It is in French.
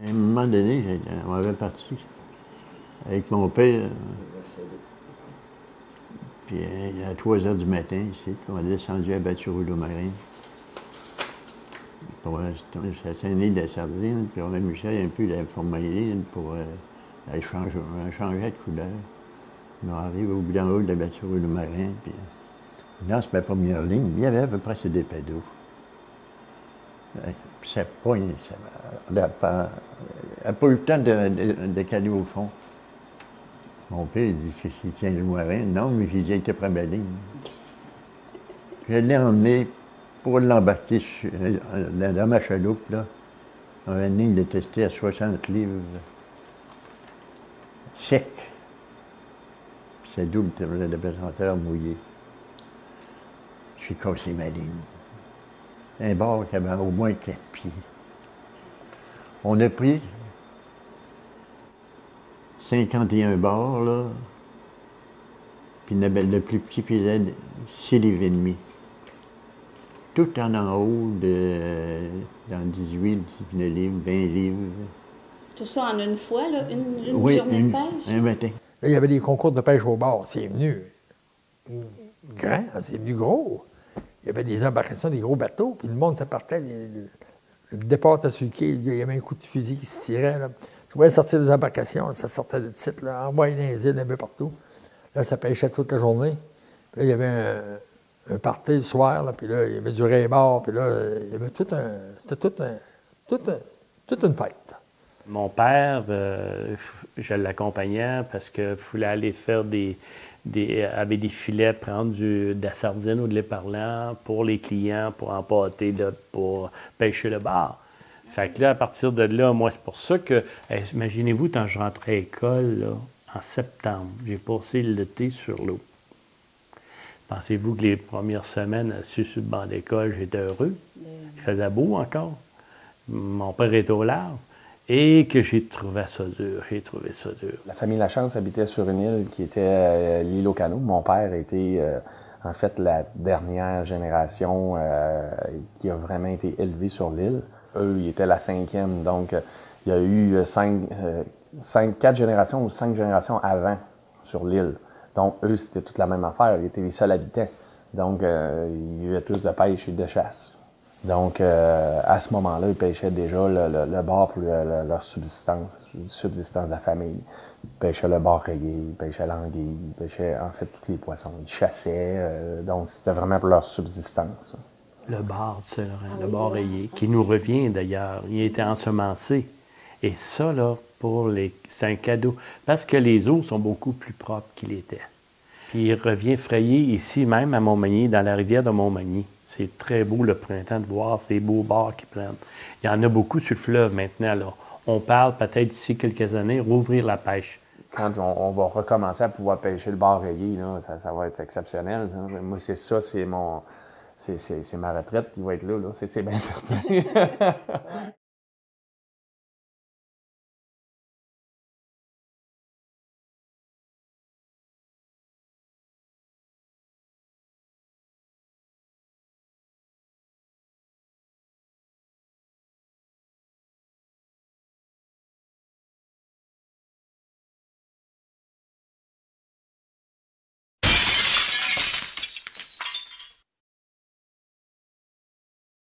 À un moment donné, on avait parti avec mon père, puis à 3 heures du matin, ici, on est descendu à Battureau-Marin pour s'assainer de la sardine, puis on a mis ça un peu de la formalina pour changer de couleur. On arrive au bout d'en haut de la Battureau-Marin, puis dans cette première ligne, il y avait à peu près des pédos. Puis ça pogne, on n'a pas eu le temps de caler au fond. Mon père, il dit, s'il tient le marin. Non, mais j'ai dit, il était près de la ligne. Je l'ai emmené pour l'embarquer dans ma chaloupe, là. On avait une ligne de tester à 60 livres sec. Puis c'est double de pesanteur mouillé. J'ai cassé ma ligne. Un bord qui avait au moins 4 pieds. On a pris 51 bords, là, puis le plus petit pesait 6 livres et demi. Tout en haut dans 18, 19 livres, 20 livres. Tout ça en une fois, là, une oui, journée de pêche? Un matin. Là, il y avait des concours de pêche au bord. C'est venu grand, c'est venu gros. Il y avait des embarcations, des gros bateaux, puis le monde, ça partait. Le départ était sur le quai, il y avait un coup de fusil qui se tirait. Là. Je voyais sortir des embarcations, là, ça sortait de titre, là, envoyé dans les îles, un peu partout. Là, ça pêchait toute la journée. Puis là, il y avait un party le soir, là, puis là, il y avait du ray-bar, puis là, il y avait c'était toute une fête. Mon père, je l'accompagnais parce qu'il voulait aller faire avec des filets, prendre de la sardine ou de l'éparlant pour les clients, pour empâter, là, pour pêcher le bar. Fait que là, à partir de là, moi, c'est pour ça que, imaginez-vous, quand je rentrais à l'école, là, en septembre, j'ai passé l'été sur l'eau. Pensez-vous que les premières semaines, assis sur le banc d'école, j'étais heureux? Il faisait beau encore. Mon père était au large. Et que j'ai trouvé ça dur. La famille Lachance habitait sur une île qui était l'île aux Canots. Mon père était en fait la dernière génération qui a vraiment été élevée sur l'île. Eux, ils étaient la 5e, donc il y a eu 4 générations ou 5 générations avant sur l'île. Donc eux, c'était toute la même affaire. Ils étaient les seuls habitants. Donc il y avait plus de pêche et de chasse. Donc, à ce moment-là, ils pêchaient déjà le bar pour leur subsistance de la famille. Ils pêchaient le bar rayé, ils pêchaient l'anguille, ils pêchaient en fait tous les poissons. Ils chassaient, donc c'était vraiment pour leur subsistance. Le bar du Saint-Laurent, le bar rayé, qui nous revient d'ailleurs, il a été ensemencé. Et ça, là, c'est un cadeau, parce que les eaux sont beaucoup plus propres qu'il était. Puis il revient frayer ici, même à Montmagny, dans la rivière de Montmagny. C'est très beau le printemps de voir ces beaux bars qui prennent. Il y en a beaucoup sur le fleuve maintenant. Là. On parle peut-être d'ici quelques années, rouvrir la pêche. Quand on va recommencer à pouvoir pêcher le bar rayé, là, ça va être exceptionnel. Ça. Moi, c'est ma retraite qui va être là c'est bien certain.